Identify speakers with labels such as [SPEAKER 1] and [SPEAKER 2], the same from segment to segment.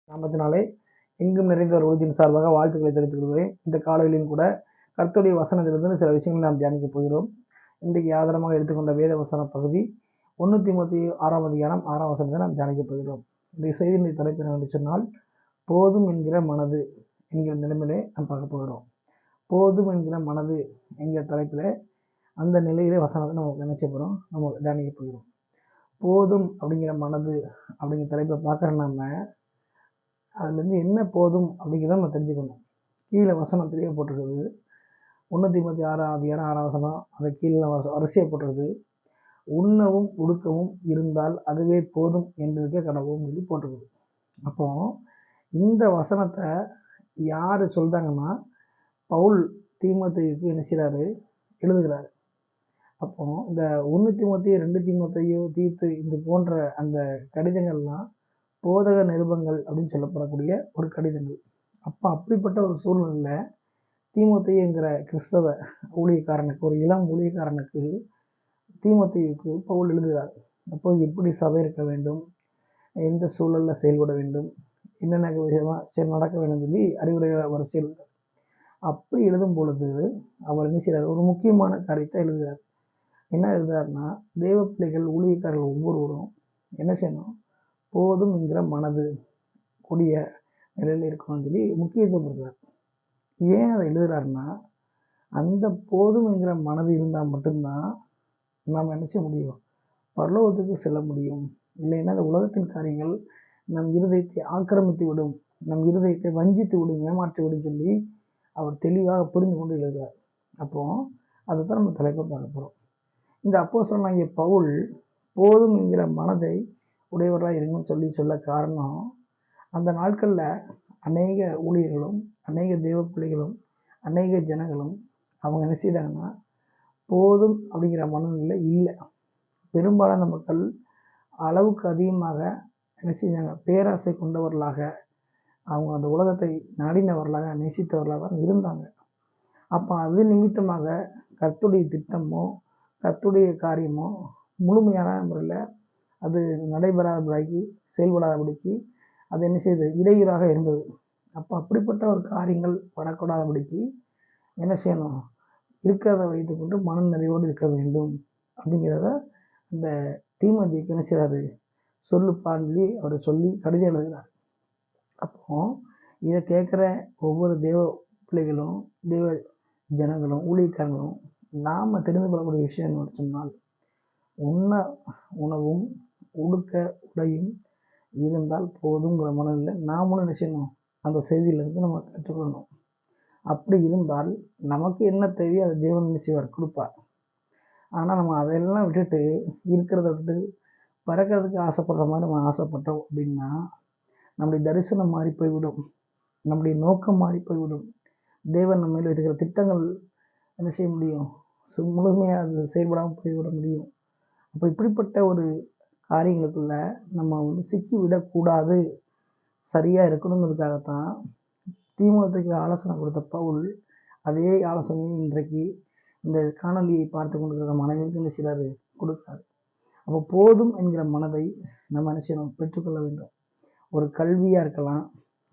[SPEAKER 1] நாமத்தினாலே எங்கும் நிறைந்த ஒரு ஊழியத்தின் சார்பாக வாழ்த்துக்களை தெரிவித்துக் கொள்கிறேன். இந்த காலையிலும் கூட கர்த்தருடைய வசனத்திலிருந்து சில விஷயங்களை நாம் தியானிக்க போகிறோம். இன்றைக்கு ஆதாரமாக எடுத்துக்கொண்ட வேத வசன பகுதி 1 தீமோத்தேயு 6ஆம் அதிகாரம் 6ஆம் வசனத்தை நாம் தியானிக்க போகிறோம். இந்த செய்தியின் தலைப்பு என்னவென்று சொன்னால், போதும் என்கிற மனது என்கிற நிலைமையிலே நாம் பார்க்க போகிறோம். போதும் என்கிற மனது என்கிற தலைப்பில் அந்த நிலையிலே வசனத்தை நம்ம நினைச்ச போகிறோம், நம்ம தியானிக்க போகிறோம். போதும் அப்படிங்கிற மனது அப்படிங்கிற தலைப்பை பார்க்குற நம்ம அதுலேருந்து என்ன போதும் அப்படிங்கிறத நம்ம தெரிஞ்சுக்கணும். கீழே வசனத்திலேயே போட்டிருக்குது, 1 தீமோத்தேயு 6ஆம் அதிகாரம் 6ஆம் வசனம், அதை கீழே வரிசையாக போட்டிருக்குது, உண்ணவும் உடுக்கவும் இருந்தால் அதுவே போதும் என்று கடவுள் சொல்லி போட்டிருக்குது. அப்போ இந்த வசனத்தை யார் சொல்கிறாங்கன்னா, பவுல் தீமோத்தேயுக்கு என்ன செய்கிறாரு, எழுதுகிறாரு. அப்போ இந்த 1 தீமோத்தேயு 2 தீமோத்தேயு தீத்து இது போன்ற அந்த கடிதங்கள்லாம் போதக நிருபங்கள் அப்படின்னு சொல்லப்படக்கூடிய ஒரு கடிதங்கள். அப்போ அப்படிப்பட்ட ஒரு சூழ்நிலையில் தீமோத்தேயுங்கிற கிறிஸ்தவ ஊழியக்காரனுக்கு, ஒரு இளம் ஊழியக்காரனுக்கு தீமோத்தேயுக்கு பவுல் எழுதுகிறார். அப்போ எப்படி சபை இருக்க வேண்டும், எந்த சூழலில் செயல்பட வேண்டும், என்னென்ன விஷயமாக நடக்க வேண்டும் சொல்லி அறிவுரை வரிசையில் அப்படி எழுதும் பொழுது அவர் என்ன செய்கிறார், ஒரு முக்கியமான காரியத்தை எழுதுகிறார். என்ன எழுதுறாருன்னா, தேவ பிள்ளைகள் ஊழியக்காரர்கள் ஒவ்வொருவரும் என்ன செய்யணும், போதும் என்கிற மனது கூடிய நிலையில் இருக்கணும்னு சொல்லி முக்கியத்துவம் கொடுக்குறார். ஏன் அதை எழுதுறாருன்னா, அந்த போதும் என்கிற மனது இருந்தால் மட்டும்தான் நாம் என்ன செய்ய முடியும், பரலோகத்துக்கு செல்ல முடியும். இல்லைன்னா அந்த உலகத்தின் காரியங்கள் நம் இருதயத்தை ஆக்கிரமித்து விடும், நம் இருதயத்தை வஞ்சித்து விடும், ஏமாற்றி விடும் சொல்லி அவர் தெளிவாக புரிந்து கொண்டு எழுதுகிறார். அப்போ அதை தான் நம்ம தலைப்பை பார்க்க போகிறோம். இந்த அப்போஸ்தலனாகிய பவுல் போதும் என்கிற மனதை உடையவராக இருங்கன்னு சொல்ல காரணம், அந்த நாட்களில் அநேக ஊழியர்களும் அநேக தேவ பிள்ளைகளும் அநேக ஜனங்களும் அவங்க என்ன செய்தாங்கன்னா, போதும் அப்படிங்கிற மனநிலை இல்லை. பெரும்பாலான மக்கள் அளவுக்கு அதிகமாக என்ன செஞ்சாங்க, பேராசை கொண்டவர்களாக, அவங்க அந்த உலகத்தை நாடினவர்களாக நேசித்தவர்களாக தான் இருந்தாங்க. அப்போ அது நிமித்தமாக கர்த்தருடைய திட்டமோ கர்த்தருடைய காரியமோ முழுமையான முறையில் அது நடைபெறாதபடிக்கு, செயல்படாதபடிக்கு அது என்ன செய்யுது, இடையூறாக இருந்தது. அப்போ அப்படிப்பட்ட ஒரு காரியங்கள் வரக்கூடாதபடிக்கு என்ன செய்யணும், இருக்கிறத வைத்துக்கொண்டு மன நிறைவோடு இருக்க வேண்டும் அப்படிங்கிறத இந்த தீமோத்தேயுக்கு என்ன செய்கிறாரு, சொல்லுப்பான்னு சொல்லி அவர் சொல்லி கடிதம் எழுதுகிறார். அப்போ இதை கேட்குற ஒவ்வொரு தேவ பிள்ளைகளும் தேவ ஜனங்களும் ஊழியக்காரங்களும் நாம் தெரிந்து கொள்ளக்கூடிய விஷயம் என்னன்னு சொன்னால், உண்ண உணவும் உடுக்க உடையும் இருந்தால் போதுங்கிற மனதில் நாமளும் என்ன செய்யணும், அந்த செய்தியிலேருந்து நம்ம கற்றுக்கொள்ளணும். அப்படி இருந்தால் நமக்கு என்ன தேவையோ அதை தேவன் என்ன செய்வார், கொடுப்பார். ஆனால் நம்ம அதையெல்லாம் விட்டுட்டு இருக்கிறத விட்டு பறக்கிறதுக்கு ஆசைப்படுற மாதிரி நம்ம ஆசைப்பட்டோம் அப்படின்னா நம்முடைய தரிசனம் மாறி போய்விடும், நம்முடைய நோக்கம் மாறி போய்விடும். தேவன் நம்ம மேல் இருக்கிற திட்டங்கள் என்ன செய்ய முடியும், முழுமையாக அது செயல்படாமல் போய்விட முடியும். அப்போ இப்படிப்பட்ட ஒரு காரியங்களுக்குள்ள நம்ம சிக்கி விடக்கூடாது, சரியாக இருக்கணுங்கிறதுக்காகத்தான் தீமோத்தேயுக்கு ஆலோசனை கொடுத்த பவுல் அதே ஆலோசனையை இன்றைக்கு இந்த காணொலியை பார்த்து கொண்டிருக்கிற நம்ம அனைவருக்கும் என்ன செய்கிறாரு, கொடுக்குறாரு. அப்போ போதும் என்கிற மனதை நம்ம என்ன செய்யணும், பெற்றுக்கொள்ள வேண்டும். ஒரு கல்வியாக இருக்கலாம்,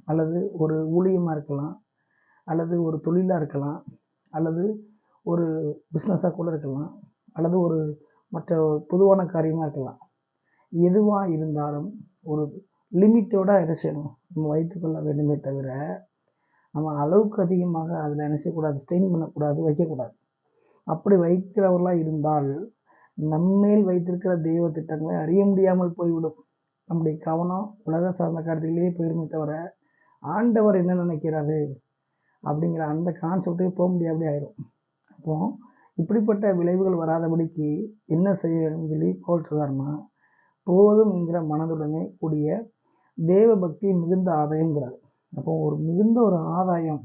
[SPEAKER 1] அல்லது ஒரு ஊழியமாக இருக்கலாம், அல்லது ஒரு தொழிலாக இருக்கலாம், அல்லது ஒரு பிஸ்னஸாக கூட இருக்கலாம், அல்லது ஒரு மற்ற பொதுவான காரியமாக இருக்கலாம். எதுவாக இருந்தாலும் ஒரு லிமிட்டோடு என்ன செய்யணும், நம்ம வைத்துக்கொள்ள வேண்டுமே தவிர நம்ம அளவுக்கு அதிகமாக அதில் என்ன செய்யக்கூடாது, ஸ்ட்ரெயின் பண்ணக்கூடாது, வைக்கக்கூடாது. அப்படி வைக்கிறவர்களாக இருந்தால் நம்மேல் வைத்திருக்கிற தெய்வ திட்டங்களை அறிய முடியாமல் போய்விடும். நம்முடைய கவனம் உலக சார்ந்த காரியத்திலேயே போயிடுமே தவிர ஆண்டவர் என்ன நினைக்கிறாரு அப்படிங்கிற அந்த கான்செப்டே போக முடியாமலே ஆயிடும். அப்போ இப்படிப்பட்ட விளைவுகள் வராதபடிக்கு என்ன செய்ய வேண்டும் சொல்லி பவுல் சொல்றாருன்னா, போதும் என்கிற மனதுடனே கூடிய தேவ பக்தி மிகுந்த ஆதாயங்கிறார். அப்போ ஒரு மிகுந்த ஒரு ஆதாயம்,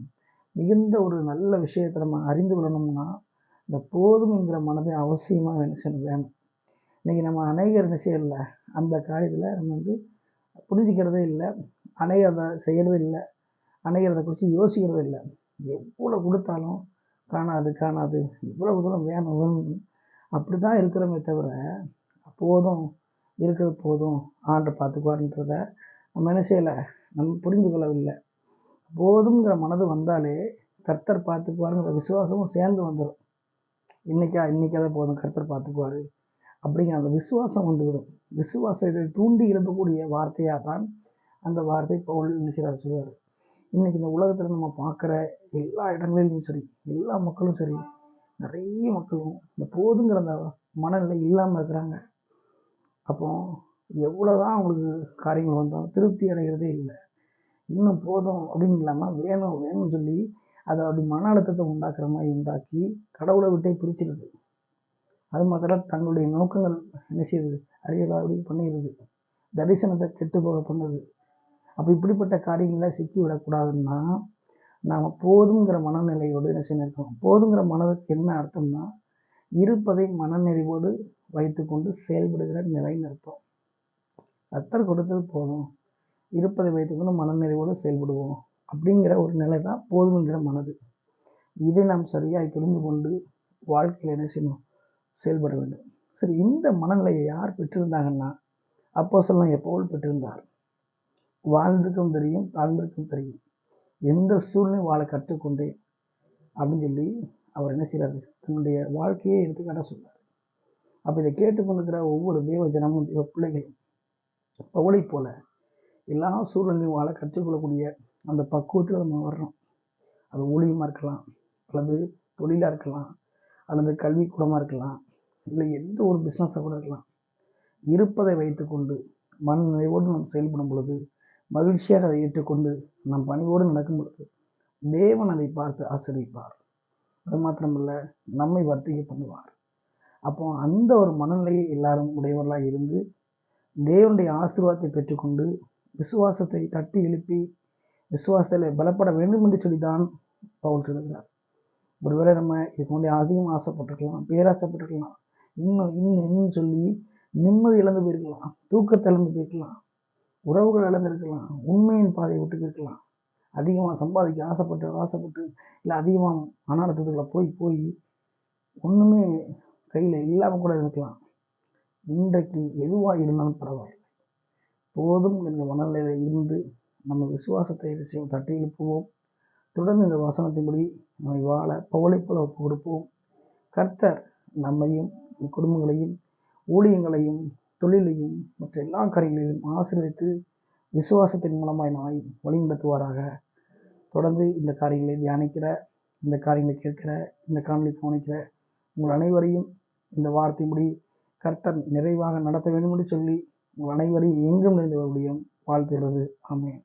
[SPEAKER 1] மிகுந்த ஒரு நல்ல விஷயத்தை நம்ம அறிந்து கொள்ளணும்னா இந்த போதும் என்கிற மனதை அவசியமாக வேணும். இன்றைக்கி நம்ம அநேகர் என்ன செய்யலை, அந்த காரியத்தில் நம்ம புரிஞ்சிக்கிறதே இல்லை, அநேகர் அதை செய்கிறது இல்லை, அநேகர் அதை குறித்து யோசிக்கிறது இல்லை. எவ்வளோ கொடுத்தாலும் காணாது, இவ்வளவு தூரம் வேணும் அப்படி தான் இருக்கிறோமே தவிர, போதும் இருக்கிறது போதும் ஆண்டை பார்த்துக்குவார்ன்றத நம்ம என்ன செய்யலை, நம்ம புரிந்து கொள்ளவில்லை. போதுங்கிற மனது வந்தாலே கர்த்தர் பார்த்துக்குவாருங்கிற விசுவாசமும் சேர்ந்து வந்துடும். இன்னைக்காவது போதும், கர்த்தர் பார்த்துக்குவாரு அப்படிங்கிற அந்த விசுவாசம் வந்துவிடும். விசுவாசத்தை தூண்டி எழுப்பக்கூடிய வார்த்தையாக தான் அந்த வார்த்தை பவுல் நினைச்சார் சொல்லுவார். இன்னைக்கு இந்த உலகத்தில் நம்ம பார்க்குற எல்லா இடங்களிலும் சரி, எல்லா மக்களும் சரி, நிறைய மக்களும் இந்த போதுங்கிற அந்த மனநிலை இல்லாமல் இருக்கிறாங்க. அப்போ எவ்வளோதான் அவங்களுக்கு காரியங்கள் வந்தாலும் திருப்தி அடைகிறதே இல்லை. இன்னும் போதும் அப்படின்னு இல்லாமல் வேணும் வேணும்னு சொல்லி அதை அப்படி மன அழுத்தத்தை உண்டாக்குற மாதிரி உண்டாக்கி கடவுளை விட்டே பிரிச்சிருது. அது மாத்திரம் தங்களுடைய நோக்கங்கள் என்ன செய்யுது, அறியலாபடி பண்ணிடுது. தரிசனத்தை கெட்டு போக பண்ணுது. அப்போ இப்படிப்பட்ட காரியங்களை சிக்கி விடக்கூடாதுன்னா நாம் போதுங்கிற மனநிலையோடு என்ன செய்யணும். போதுங்கிற மனதுக்கு என்ன அர்த்தம்னா, இருப்பதை மனநிறைவோடு வைத்து கொண்டு செயல்படுகிற நிலைன்னு அர்த்தம். கர்த்தர் கொடுத்தது போதும், இருப்பதை வைத்துக்கொண்டு மனநிறைவோடு செயல்படுவோம் அப்படிங்கிற ஒரு நிலை தான் போதுங்கிற மனது. இதை நாம் சரியாக புரிந்து கொண்டு வாழ்க்கையில் என்ன செய்யணும், செயல்பட வேண்டும். சரி, இந்த மனநிலையை யார் பெற்றிருந்தாங்கன்னா, அப்போஸ்தலனாகிய பவுல் பெற்றிருந்தார். வாழ்ந்திருக்கும் தெரியும், தாழ்ந்திருக்கும் தெரியும், எந்த சூழ்நிலையும் வாழ கற்றுக்கொண்டேன் அப்படின்னு சொல்லி அவர் என்ன செய்கிறாரு, தன்னுடைய வாழ்க்கையை எடுத்துக்காட்ட சொல்றார். அப்போ இதை கேட்டுக்கொண்டிருக்கிற ஒவ்வொரு தேவ ஜனமும் தேவ பிள்ளைகளும் பவுலை போல எல்லா சூழ்நிலையும் வாழ கற்றுக்கொள்ளக்கூடிய அந்த பக்குவத்தில் நம்ம வர்றோம். அது ஊழியமாக இருக்கலாம், அல்லது தொழிலாக இருக்கலாம், அல்லது கல்விக்கூடமாக இருக்கலாம், இல்லை எந்த ஒரு பிஸ்னஸாக கூட இருக்கலாம். இருப்பதை வைத்துக்கொண்டு மன நிறைவோடு நாம் செயல்படும் பொழுது, மகிழ்ச்சியாக அதை ஏற்றுக்கொண்டு நம் பணிவோடு நடக்கும் பொழுது தேவன் அதை பார்த்து ஆசீர்வதிப்பார். அது மாத்திரமல்ல, நம்மை வர்த்திக்க பண்ணுவார். அப்போ அந்த ஒரு மனநிலையை எல்லாரும் உடையவர்களாக இருந்து தேவனுடைய ஆசீர்வாதத்தை பெற்றுக்கொண்டு விசுவாசத்தை தட்டி எழுப்பி விசுவாசத்தில் பலப்பட வேண்டும் என்று சொல்லித்தான் பவுல் சொல்கிறார். ஒருவேளை நம்ம இதுக்கு முன்னாடி அதிகம் ஆசைப்பட்டிருக்கலாம், பேராசைப்பட்டிருக்கலாம், இன்னும் சொல்லி நிம்மதி இழந்து போயிருக்கலாம், தூக்கத்தை இழந்து போயிருக்கலாம், உறவுகள் இழந்திருக்கலாம், உண்மையின் பாதையை விட்டு போயிருக்கலாம், அதிகமாக சம்பாதிக்க ஆசைப்பட்டு இல்லை அதிகமாக மன அழுத்தத்துக்குள்ள போய் ஒன்றுமே கையில் இல்லாமல் கூட இருக்கலாம். இன்றைக்கு எதுவாக இருந்தாலும் பரவாயில்லை, போதும் என்ற மனநிலையில் இருந்து நம்ம விசுவாசத்தை தட்டி எழுப்புவோம். தொடர்ந்து இந்த வசனத்தின்படி நம்மை வாழ பவுலை போல ஒப்பு கொடுப்போம். கர்த்தர் நம்மையும் குடும்பங்களையும் ஊழியங்களையும் தொழிலையும் மற்ற எல்லா காரியங்களையும் ஆசீர்வதித்து விசுவாசத்தின் மூலமாய் நம்மை வழிநடத்துவாராக. தொடர்ந்து இந்த காரியங்களை தியானிக்கிற, இந்த காரியங்களை கேட்கிற, இந்த காணொளி கவனிக்கிற உங்கள் அனைவரையும் இந்த வார்த்தையின்படி கர்த்தர் நிறைவாக நடத்த வேண்டும் என்று சொல்லி உங்கள் அனைவரையும் எங்கும் நிறைந்தவர்களையும் வாழ்த்துகிறது. ஆமென்.